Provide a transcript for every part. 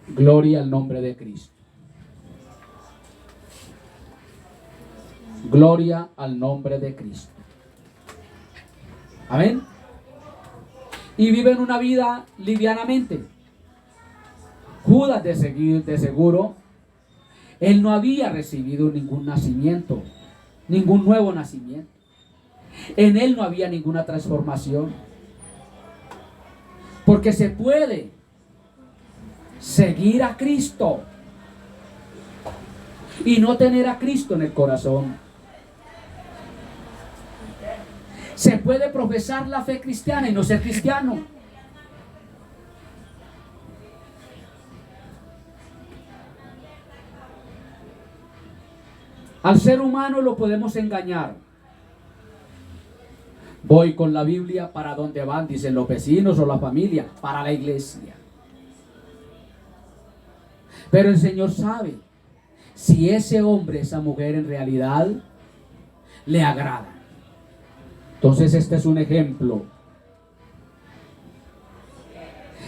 Gloria al nombre de Cristo. Gloria al nombre de Cristo. Amén. Y viven una vida livianamente. Judas de seguro, él no había recibido ningún nacimiento, ningún nuevo nacimiento. En él no había ninguna transformación. Porque se puede seguir a Cristo y no tener a Cristo en el corazón. Se puede profesar la fe cristiana y no ser cristiano. Al ser humano lo podemos engañar. Voy con la Biblia para donde van, dicen los vecinos o la familia, para la iglesia. Pero el Señor sabe si ese hombre, esa mujer en realidad le agrada. Entonces este es un ejemplo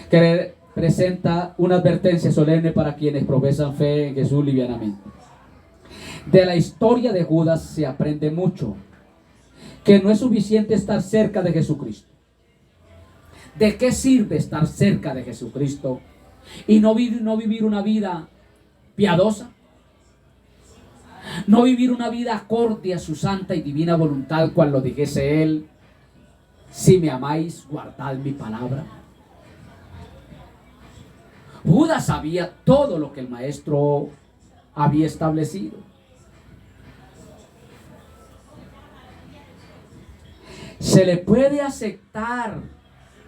que presenta una advertencia solemne para quienes profesan fe en Jesús livianamente. De la historia de Judas se aprende mucho, que no es suficiente estar cerca de Jesucristo. ¿De qué sirve estar cerca de Jesucristo y no vivir una vida piadosa? No vivir una vida acorde a su santa y divina voluntad, cual lo dijese él: si me amáis, guardad mi palabra. Judas sabía todo lo que el maestro había establecido. Se le puede aceptar.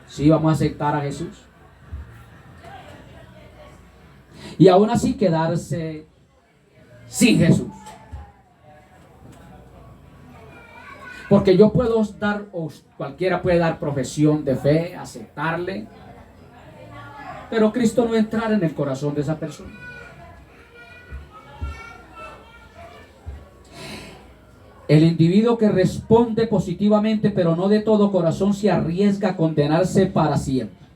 Sí, vamos a aceptar a Jesús. Y aún así quedarse sin Jesús. Porque yo puedo dar, o cualquiera puede dar profesión de fe, aceptarle, pero Cristo no entrar en el corazón de esa persona. El individuo que responde positivamente, pero no de todo corazón, se arriesga a condenarse para siempre.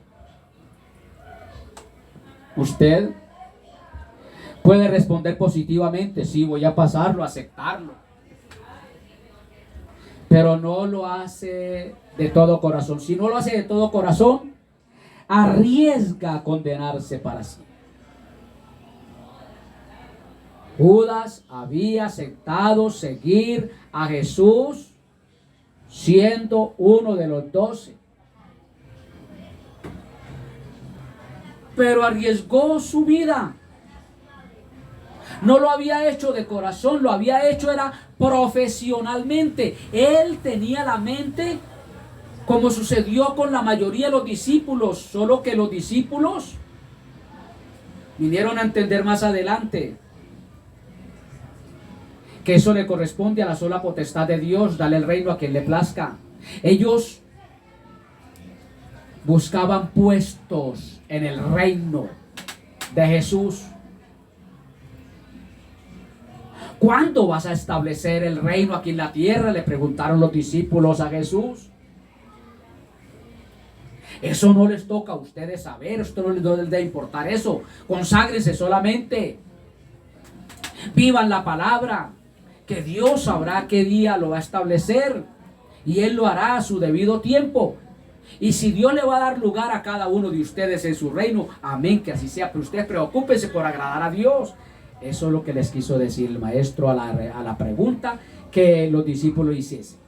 Usted puede responder positivamente: sí, voy a pasarlo, aceptarlo. Pero no lo hace de todo corazón. Si no lo hace de todo corazón, arriesga a condenarse para siempre. Judas había aceptado seguir a Jesús siendo uno de los 12. Pero arriesgó su vida. No lo había hecho de corazón, lo había hecho era profesionalmente. Él tenía la mente como sucedió con la mayoría de los discípulos, solo que los discípulos vinieron a entender más adelante que eso le corresponde a la sola potestad de Dios, darle el reino a quien le plazca. Ellos buscaban puestos en el reino de Jesús. ¿Cuándo vas a establecer el reino aquí en la tierra?, le preguntaron los discípulos a Jesús. Eso no les toca a ustedes saber, esto no les debe importar eso. Conságrense solamente. Vivan la palabra, que Dios sabrá qué día lo va a establecer y Él lo hará a su debido tiempo. Y si Dios le va a dar lugar a cada uno de ustedes en su reino, amén, que así sea. Pero ustedes preocúpense por agradar a Dios. Eso es lo que les quiso decir el maestro a la pregunta que los discípulos hiciesen.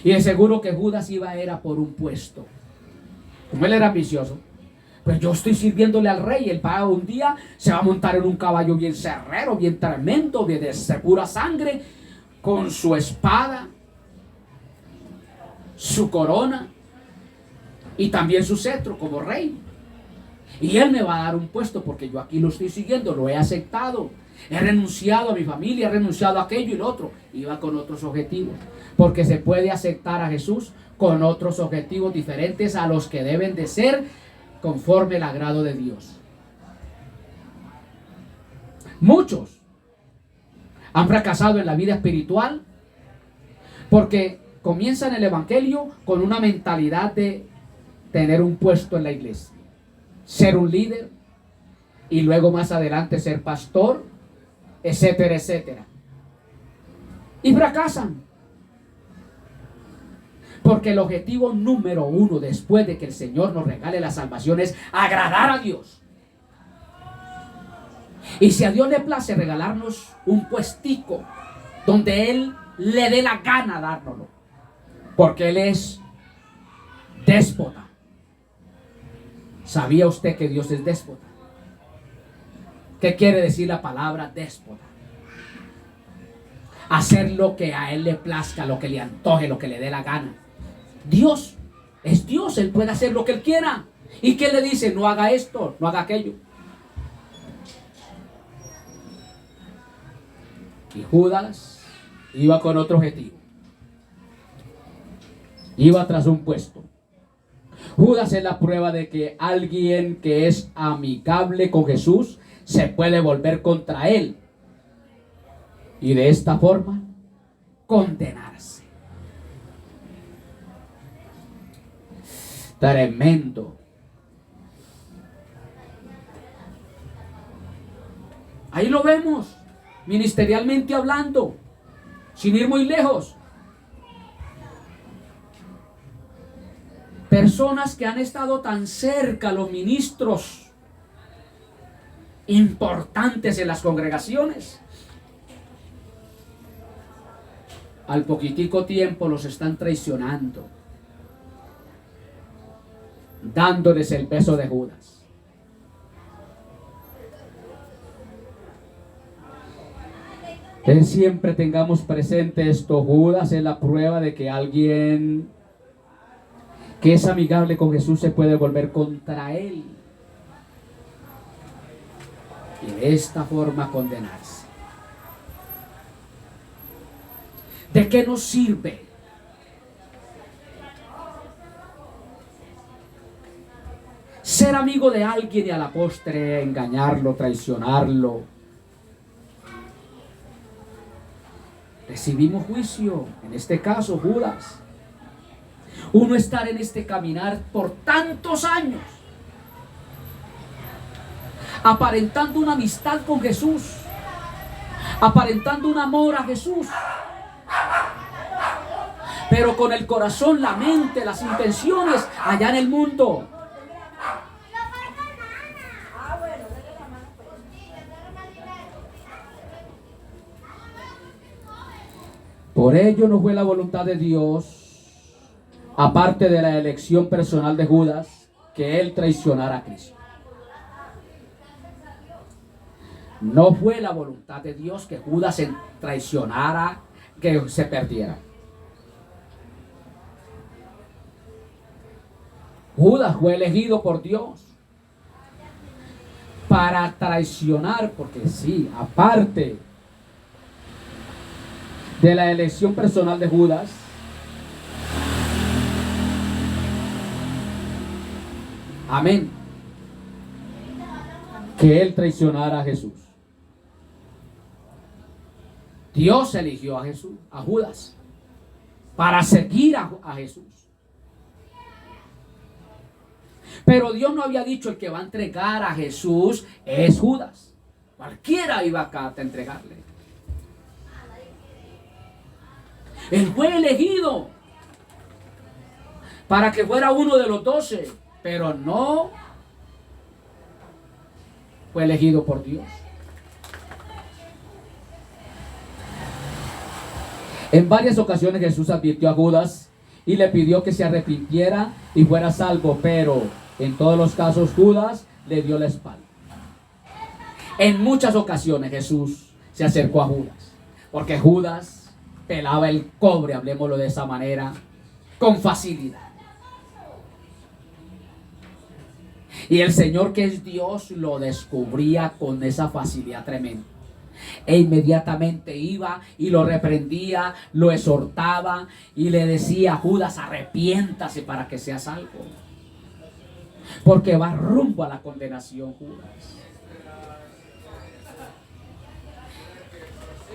Y es seguro que Judas era por un puesto. Como él era ambicioso, pues yo estoy sirviéndole al rey. El va un día, se va a montar en un caballo bien cerrero, bien tremendo, bien de pura sangre, con su espada, su corona y también su cetro como rey. Y él me va a dar un puesto porque yo aquí lo estoy siguiendo, lo he aceptado. He renunciado a mi familia, he renunciado a aquello y lo otro. Iba con otros objetivos. Porque se puede aceptar a Jesús con otros objetivos diferentes a los que deben de ser conforme el agrado de Dios. Muchos han fracasado en la vida espiritual porque comienzan el evangelio con una mentalidad de tener un puesto en la iglesia, ser un líder, y luego más adelante ser pastor, etcétera, etcétera. Y fracasan. Porque el objetivo número uno después de que el Señor nos regale la salvación es agradar a Dios. Y si a Dios le place regalarnos un puestico donde Él le dé la gana dárnoslo, porque Él es déspota. ¿Sabía usted que Dios es déspota? ¿Qué quiere decir la palabra déspota? Hacer lo que a Él le plazca, lo que le antoje, lo que le dé la gana. Dios es Dios, Él puede hacer lo que Él quiera. ¿Y qué le dice? No haga esto, no haga aquello. Y Judas iba con otro objetivo. Iba tras un puesto. Judas es la prueba de que alguien que es amigable con Jesús se puede volver contra Él. Y de esta forma, condenarse. Tremendo. Ahí lo vemos, ministerialmente hablando, sin ir muy lejos. Personas que han estado tan cerca, los ministros importantes en las congregaciones, al poquitico tiempo los están traicionando, dándoles el peso de Judas. Que siempre tengamos presente esto. Judas es la prueba de que alguien que es amigable con Jesús se puede volver contra Él y de esta forma condenarse. ¿De qué nos sirve ser amigo de alguien y a la postre engañarlo, traicionarlo? Recibimos juicio, en este caso Judas. Uno estar en este caminar por tantos años, aparentando una amistad con Jesús, aparentando un amor a Jesús, pero con el corazón, la mente, las intenciones allá en el mundo. Por ello no fue la voluntad de Dios, aparte de la elección personal de Judas, que él traicionara a Cristo. No fue la voluntad de Dios que Judas se traicionara, que se perdiera. Judas fue elegido por Dios para traicionar, porque sí, aparte de la elección personal de Judas, amén, que él traicionara a Jesús. Dios eligió a Jesús, a Judas, para seguir a Jesús. Pero Dios no había dicho el que va a entregar a Jesús es Judas. Cualquiera iba acá a entregarle. Él fue elegido para que fuera uno de los 12, pero no fue elegido por Dios. En varias ocasiones Jesús advirtió a Judas y le pidió que se arrepintiera y fuera salvo, pero en todos los casos Judas le dio la espalda. En muchas ocasiones Jesús se acercó a Judas, porque Judas pelaba el cobre, hablemoslo de esa manera, con facilidad. Y el Señor, que es Dios, lo descubría con esa facilidad tremenda. E inmediatamente iba y lo reprendía, lo exhortaba y le decía: Judas, arrepiéntase para que sea salvo, porque va rumbo a la condenación, Judas.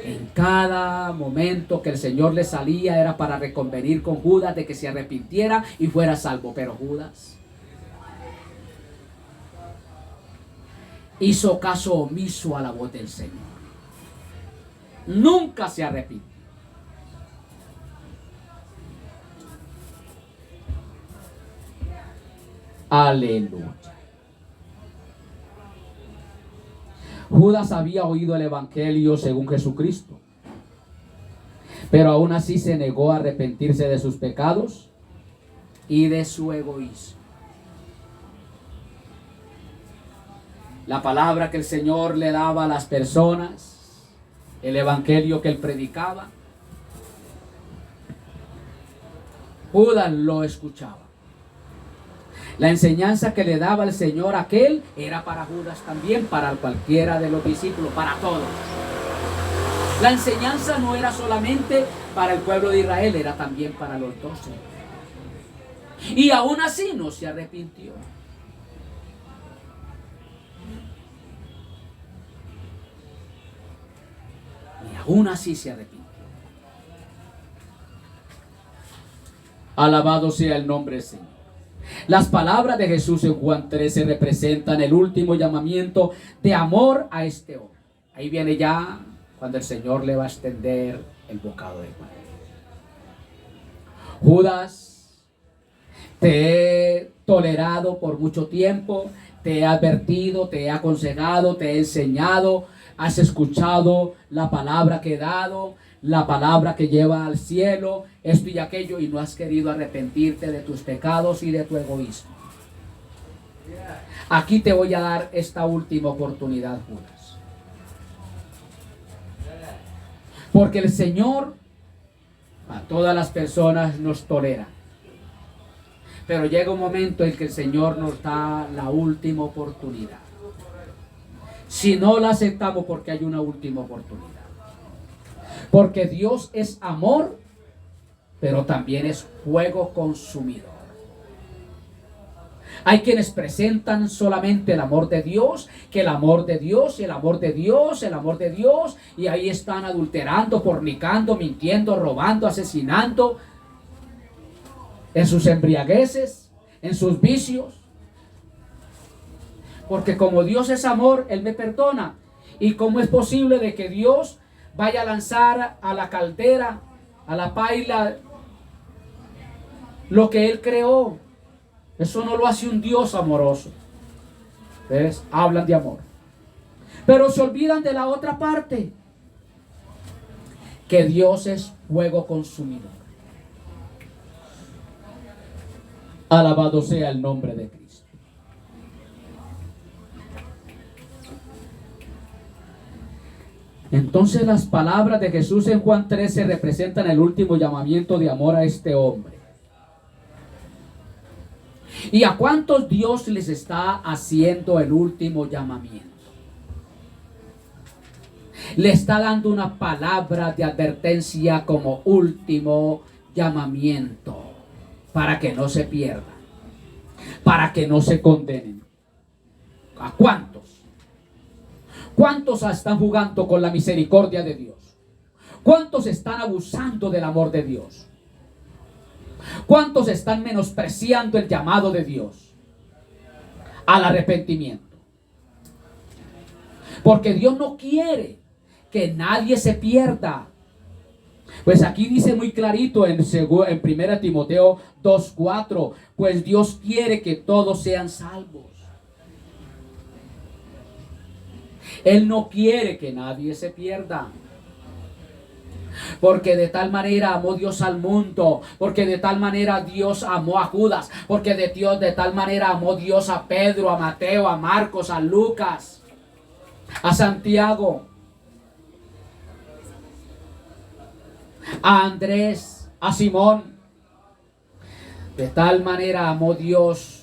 En cada momento que el Señor le salía era para reconvenir con Judas de que se arrepintiera y fuera salvo. Pero Judas hizo caso omiso a la voz del Señor. Nunca se arrepintió. Aleluya. Judas había oído el evangelio según Jesucristo, pero aún así se negó a arrepentirse de sus pecados y de su egoísmo. La palabra que el Señor le daba a las personas, el evangelio que él predicaba, Judas lo escuchaba. La enseñanza que le daba el Señor a aquel era para Judas también, para cualquiera de los discípulos, para todos. La enseñanza no era solamente para el pueblo de Israel, era también para los 12. Y aún así no se arrepintió. Y aún así se arrepintió. Alabado sea el nombre del Señor. Las palabras de Jesús en Juan 13 representan el último llamamiento de amor a este hombre. Ahí viene ya cuando el Señor le va a extender el bocado de pan. Judas, te he tolerado por mucho tiempo, te he advertido, te he aconsejado, te he enseñado, has escuchado la palabra que he dado, la palabra que lleva al cielo, esto y aquello, y no has querido arrepentirte de tus pecados y de tu egoísmo. Aquí te voy a dar esta última oportunidad, Judas. Porque el Señor a todas las personas nos tolera. Pero llega un momento en que el Señor nos da la última oportunidad. Si no la aceptamos, porque hay una última oportunidad. Porque Dios es amor, pero también es fuego consumidor. Hay quienes presentan solamente el amor de Dios, que el amor de Dios, el amor de Dios, el amor de Dios, y ahí están adulterando, fornicando, mintiendo, robando, asesinando, en sus embriagueces, en sus vicios. Porque como Dios es amor, Él me perdona. ¿Y cómo es posible de que Dios vaya a lanzar a la caldera, a la paila, lo que Él creó? Eso no lo hace un Dios amoroso. ¿Ves? Hablan de amor, pero se olvidan de la otra parte, que Dios es fuego consumidor. Alabado sea el nombre de Cristo. Entonces las palabras de Jesús en Juan 13 representan el último llamamiento de amor a este hombre. ¿Y a cuántos Dios les está haciendo el último llamamiento? Le está dando una palabra de advertencia como último llamamiento, para que no se pierdan, para que no se condenen. ¿A cuántos? ¿Cuántos están jugando con la misericordia de Dios? ¿Cuántos están abusando del amor de Dios? ¿Cuántos están menospreciando el llamado de Dios al arrepentimiento? Porque Dios no quiere que nadie se pierda. Pues aquí dice muy clarito en 1 Timoteo 2:4, pues Dios quiere que todos sean salvos. Él no quiere que nadie se pierda. Porque de tal manera amó Dios al mundo, porque de tal manera Dios amó a Judas, porque de tal manera amó Dios a Pedro, a Mateo, a Marcos, a Lucas, a Santiago, a Andrés, a Simón. De tal manera amó Dios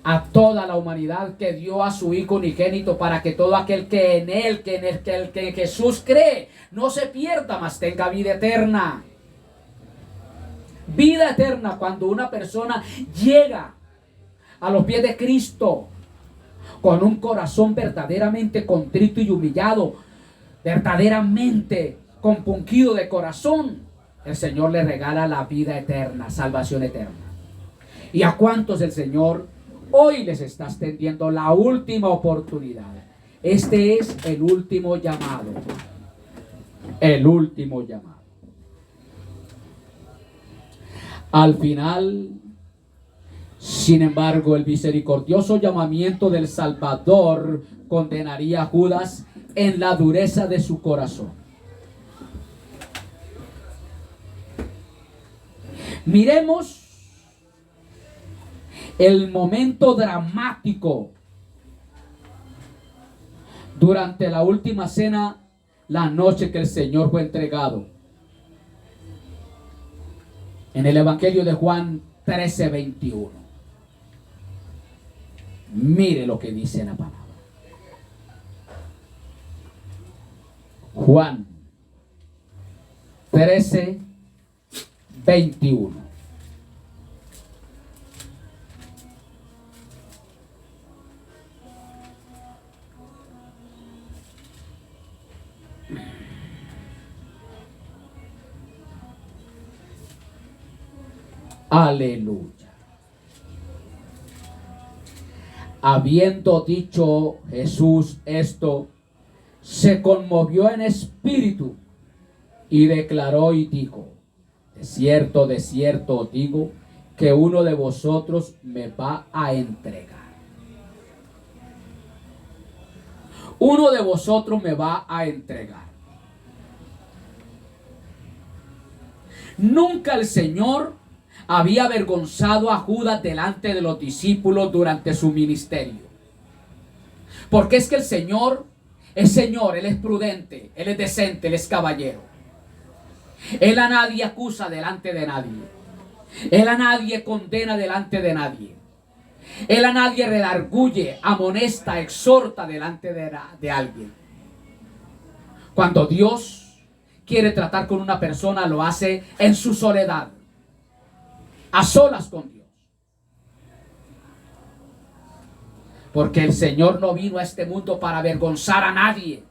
a toda la humanidad, que dio a su Hijo unigénito, para que todo aquel que en Él, que Jesús cree, no se pierda, mas tenga vida eterna. Vida eterna cuando una persona llega a los pies de Cristo con un corazón verdaderamente contrito y humillado, verdaderamente compungido de corazón. El Señor le regala la vida eterna, salvación eterna. ¿Y a cuántos el Señor hoy les está extendiendo la última oportunidad? Este es el último llamado. El último llamado. Al final, sin embargo, el misericordioso llamamiento del Salvador condenaría a Judas en la dureza de su corazón. Miremos el momento dramático durante la última cena, la noche que el Señor fue entregado. En el Evangelio de Juan 13:21. Mire lo que dice la palabra. Juan 13:21. Aleluya. Habiendo dicho Jesús esto, se conmovió en espíritu y declaró y dijo: de cierto os digo, que uno de vosotros me va a entregar. Uno de vosotros me va a entregar. Nunca el Señor había avergonzado a Judas delante de los discípulos durante su ministerio. Porque es que el Señor es Señor, Él es prudente, Él es decente, Él es caballero. Él a nadie acusa delante de nadie. Él a nadie condena delante de nadie. Él a nadie redarguye, amonesta, exhorta delante de alguien. Cuando Dios quiere tratar con una persona, lo hace en su soledad, a solas con Dios. Porque el Señor no vino a este mundo para avergonzar a nadie.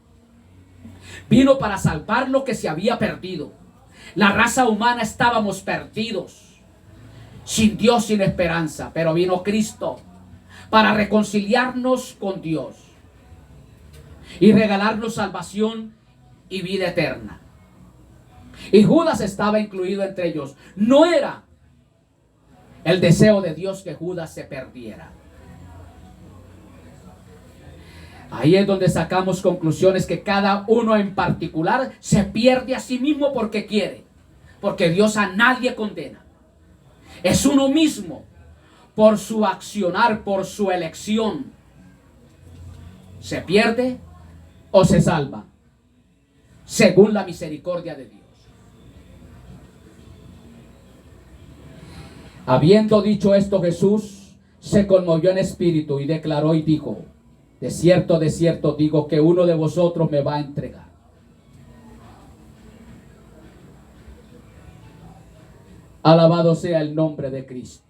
Vino para salvar lo que se había perdido. La raza humana estábamos perdidos, sin Dios, sin esperanza. Pero vino Cristo para reconciliarnos con Dios y regalarnos salvación y vida eterna. Y Judas estaba incluido entre ellos. No era el deseo de Dios que Judas se perdiera. Ahí es donde sacamos conclusiones que cada uno en particular se pierde a sí mismo porque quiere. Porque Dios a nadie condena. Es uno mismo, por su accionar, por su elección, se pierde o se salva, según la misericordia de Dios. Habiendo dicho esto, Jesús se conmovió en espíritu y declaró y dijo: de cierto digo, que uno de vosotros me va a entregar. Alabado sea el nombre de Cristo.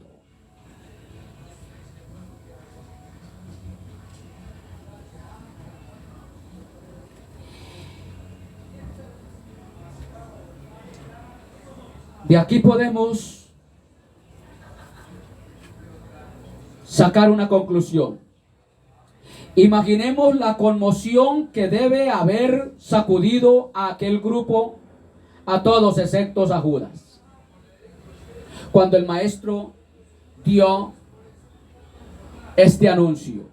De aquí podemos sacar una conclusión. Imaginemos la conmoción que debe haber sacudido a aquel grupo, a todos excepto a Judas, cuando el maestro dio este anuncio: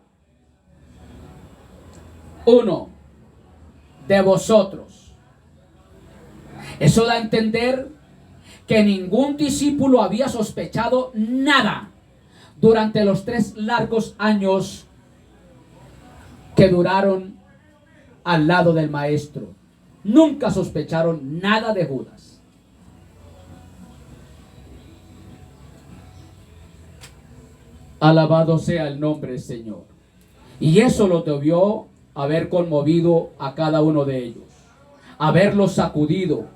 uno de vosotros. Eso da a entender que ningún discípulo había sospechado nada durante los 3 largos años que duraron al lado del maestro. Nunca sospecharon nada de Judas. Alabado sea el nombre del Señor. Y eso lo debió haber conmovido a cada uno de ellos, haberlos sacudido.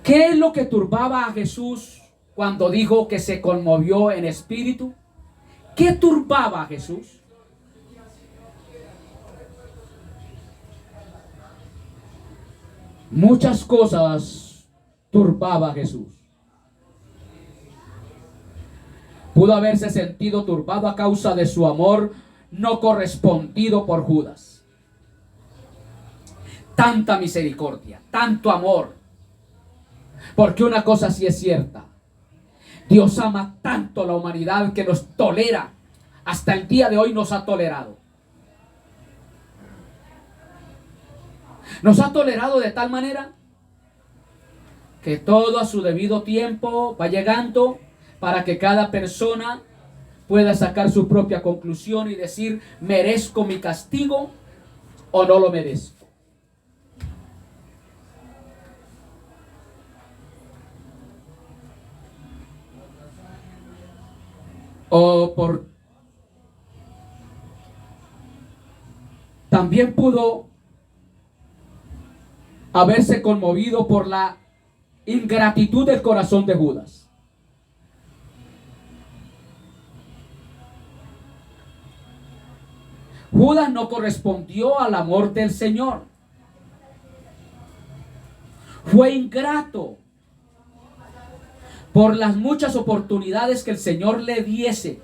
¿Qué es lo que turbaba a Jesús cuando dijo que se conmovió en espíritu? ¿Qué turbaba a Jesús? Muchas cosas turbaba a Jesús. pudo haberse sentido turbado a causa de su amor no correspondido por Judas. Tanta misericordia, tanto amor. Porque una cosa sí es cierta: Dios ama tanto a la humanidad que nos tolera. Hasta el día de hoy nos ha tolerado. Nos ha tolerado de tal manera que todo a su debido tiempo va llegando para que cada persona pueda sacar su propia conclusión y decir: ¿merezco mi castigo o no lo merezco? También pudo haberse conmovido por la ingratitud del corazón de Judas. Judas no correspondió al amor del Señor. Fue ingrato por las muchas oportunidades que el Señor le diese.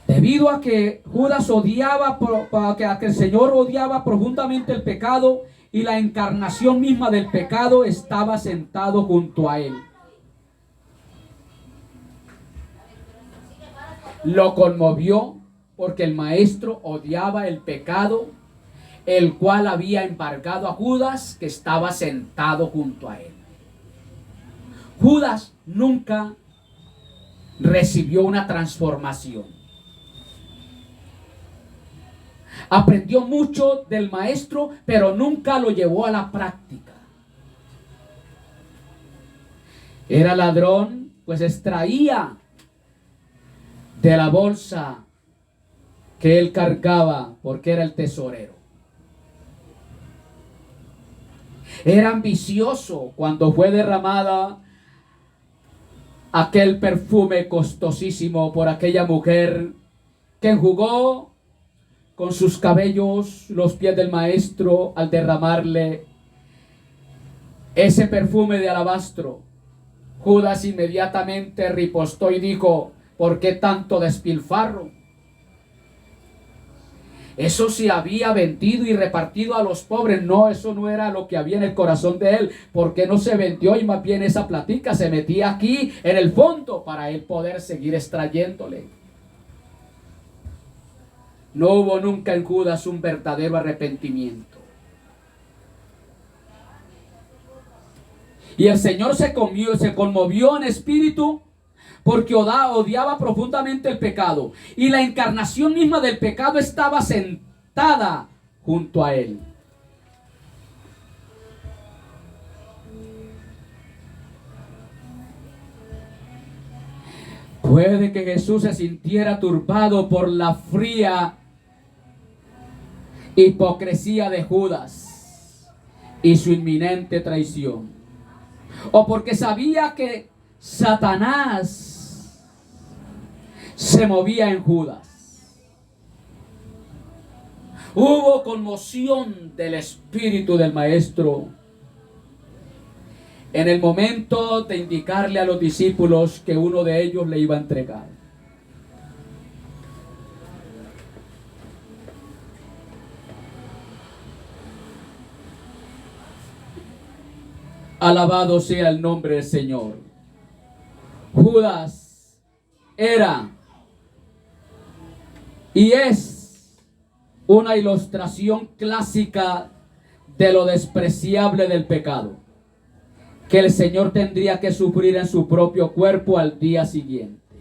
Debido a que Judas odiaba, a que el Señor odiaba profundamente el pecado, y la encarnación misma del pecado estaba sentado junto a él. Lo conmovió porque el maestro odiaba el pecado, el cual había embargado a Judas, que estaba sentado junto a él. Judas nunca recibió una transformación. Aprendió mucho del maestro, pero nunca lo llevó a la práctica. Era ladrón, pues extraía de la bolsa que él cargaba, porque era el tesorero. Era ambicioso cuando fue derramada aquel perfume costosísimo por aquella mujer que enjugó con sus cabellos los pies del maestro al derramarle ese perfume de alabastro. Judas inmediatamente ripostó y dijo: ¿por qué tanto despilfarro? Eso se había vendido y repartido a los pobres. No, eso no era lo que había en el corazón de él. ¿Por qué no se vendió y más bien esa platica se metía aquí en el fondo para él poder seguir extrayéndole? No hubo nunca en Judas un verdadero arrepentimiento. Y el Señor se conmovió en espíritu porque odiaba profundamente el pecado. Y la encarnación misma del pecado estaba sentada junto a él. Puede que Jesús se sintiera turbado por la fría hipocresía de Judas y su inminente traición, o porque sabía que Satanás se movía en Judas. Hubo conmoción del espíritu del maestro en el momento de indicarle a los discípulos que uno de ellos le iba a entregar. Alabado sea el nombre del Señor. Judas era y es una ilustración clásica de lo despreciable del pecado que el Señor tendría que sufrir en su propio cuerpo al día siguiente.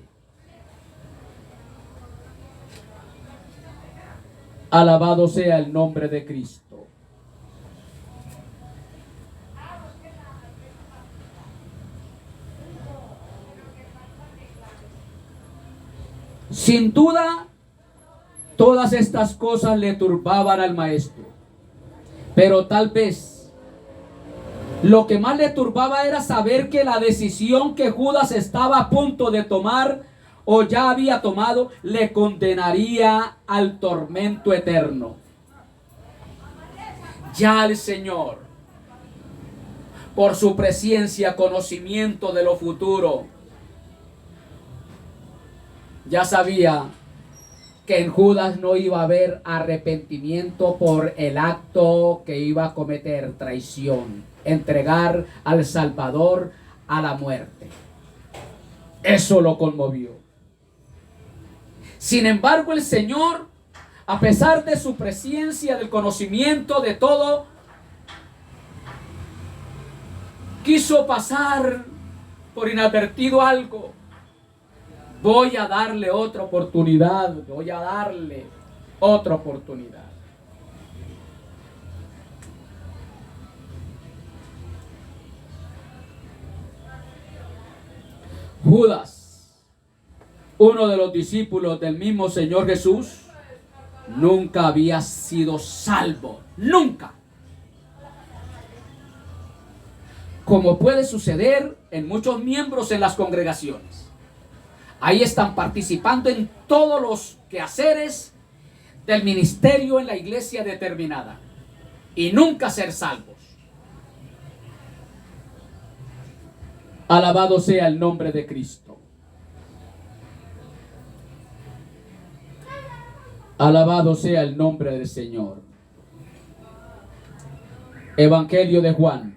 Alabado sea el nombre de Cristo. Sin duda, todas estas cosas le turbaban al maestro, pero tal vez lo que más le turbaba era saber que la decisión que Judas estaba a punto de tomar o ya había tomado le condenaría al tormento eterno. Ya el Señor, por su presencia, conocimiento de lo futuro, ya sabía que en Judas no iba a haber arrepentimiento por el acto que iba a cometer, traición, entregar al Salvador a la muerte. Eso lo conmovió. Sin embargo, el Señor, a pesar de su presencia, del conocimiento de todo, quiso pasar por inadvertido algo. Voy a darle otra oportunidad. Voy a darle otra oportunidad. Judas, uno de los discípulos del mismo Señor Jesús, nunca había sido salvo. Nunca. Como puede suceder en muchos miembros en las congregaciones. Ahí están participando en todos los quehaceres del ministerio en la iglesia determinada. Y nunca ser salvos. Alabado sea el nombre de Cristo. Alabado sea el nombre del Señor. Evangelio de Juan.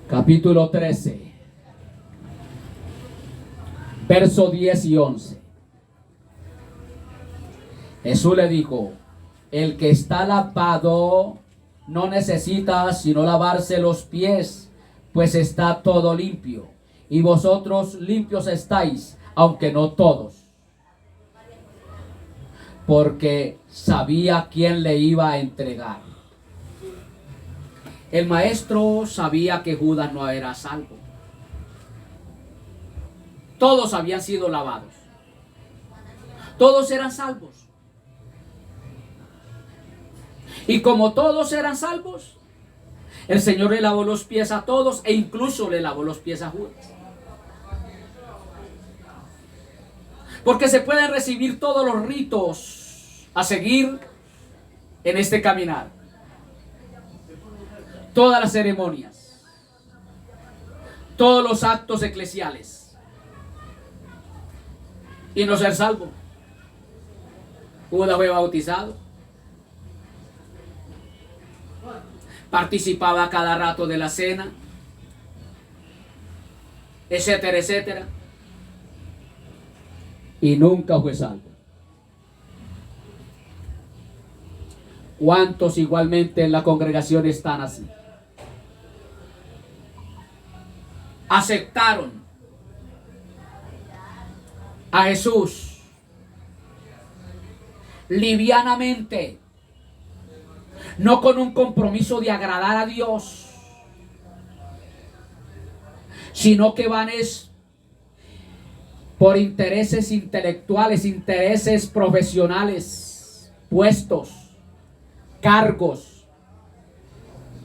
Capítulo 13. Verso 10 y 11. Jesús le dijo: el que está lavado no necesita sino lavarse los pies, pues está todo limpio. Y vosotros limpios estáis, aunque no todos. Porque sabía quién le iba a entregar. El maestro sabía que Judas no era salvo. Todos habían sido lavados. Todos eran salvos. Y como todos eran salvos, el Señor le lavó los pies a todos e incluso le lavó los pies a Judas. Porque se pueden recibir todos los ritos a seguir en este caminar. Todas las ceremonias, todos los actos eclesiales, y no ser salvo. Judas fue bautizado, participaba cada rato de la cena, etcétera, etcétera, y nunca fue salvo. ¿Cuántos igualmente en la congregación están así? Aceptaron a Jesús livianamente, no con un compromiso de agradar a Dios, sino que van por intereses intelectuales, intereses profesionales, puestos, cargos,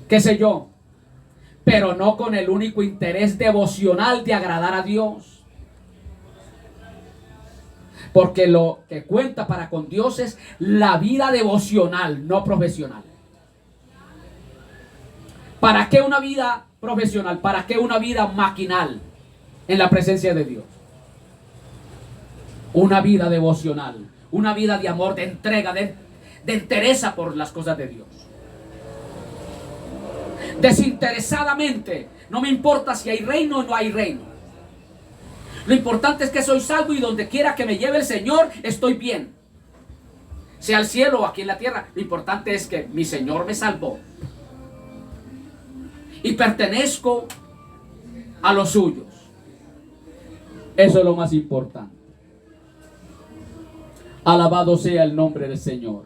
qué sé yo, pero no con el único interés devocional de agradar a Dios. Porque lo que cuenta para con Dios es la vida devocional, no profesional. ¿Para qué una vida profesional? ¿Para qué una vida maquinal en la presencia de Dios? Una vida devocional, una vida de amor, de entrega, de entereza por las cosas de Dios. Desinteresadamente, no me importa si hay reino o no hay reino. Lo importante es que soy salvo y donde quiera que me lleve el Señor, estoy bien. Sea al cielo o aquí en la tierra, lo importante es que mi Señor me salvó. Y pertenezco a los suyos. Eso es lo más importante. Alabado sea el nombre del Señor.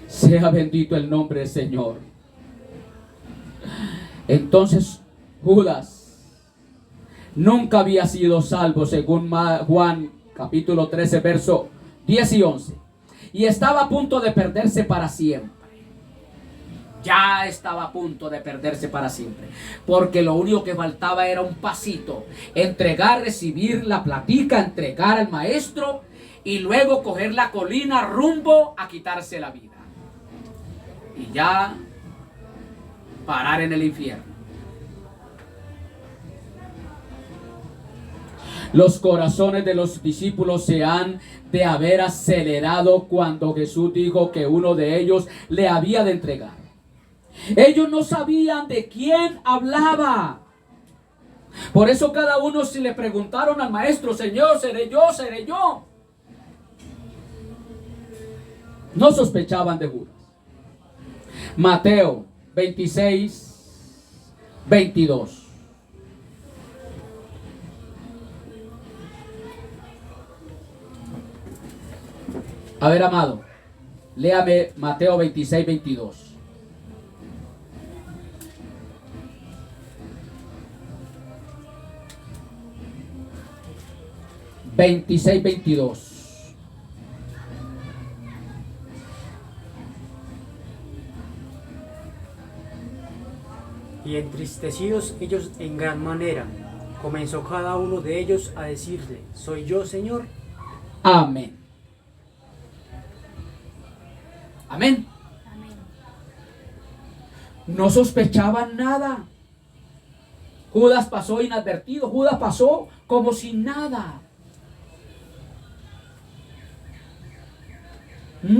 Sea bendito el nombre del Señor. Entonces Judas nunca había sido salvo, según Juan capítulo 13, verso 10 y 11. Y estaba a punto de perderse para siempre. ya estaba a punto de perderse para siempre, porque lo único que faltaba era un pasito, entregar, recibir la platica, entregar al maestro y luego coger la colina rumbo a quitarse la vida y ya parar en el infierno. Los corazones de los discípulos se han de haber acelerado cuando Jesús dijo que uno de ellos le había de entregar. Ellos no sabían de quién hablaba. Por eso cada uno, si le preguntaron al maestro: Señor, ¿seré yo? ¿Seré yo? No sospechaban de Judas. Mateo 26, 22. A ver, amado, léame Mateo 26, 22. Y entristecidos ellos en gran manera, comenzó cada uno de ellos a decirle: ¿Soy yo, Señor? Amén. Amén. No sospechaban nada. Judas pasó inadvertido. Judas pasó como si nada. No